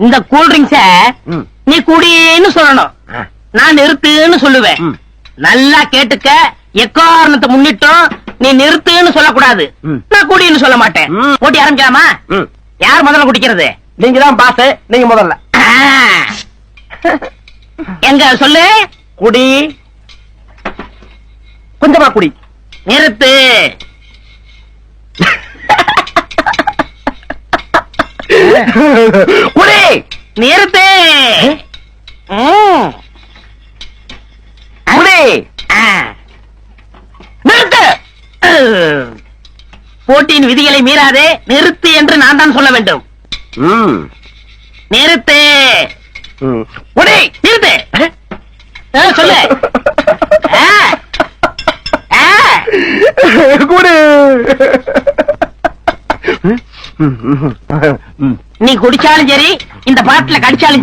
இந்த cool drinks நீ குடின்னு சொல்லணும், நான் நிறுத்துன்னு சொல்லுவேன். நல்லா கேட்டுக்க, எக்காரணத்தை முன்னிட்டும் நீ நிறுத்துன்னு சொல்லக்கூடாது. நான் குடின்னு சொல்ல மாட்டேன். போட்டி ஆரம்பிக்கலாமா? யார் முதல்ல குடிக்கிறது? நீங்க தான் பாஸ், நீங்க முதல்ல. எங்க சொல்லு. குடி, கொஞ்சமா குடி. நிறுத்து. குடி, நிறுத்து. குடி, நிறுத்து. போட்டியின் விதிகளை மீறாதே, நிறுத்து என்று நான் தான் சொல்ல வேண்டும். நிறுத்து. குடி, நிறுத்து. சொல்லு. குடி. நீ குடிச்சாலும் சரி, இந்த பாட்டில கடிச்சாலும்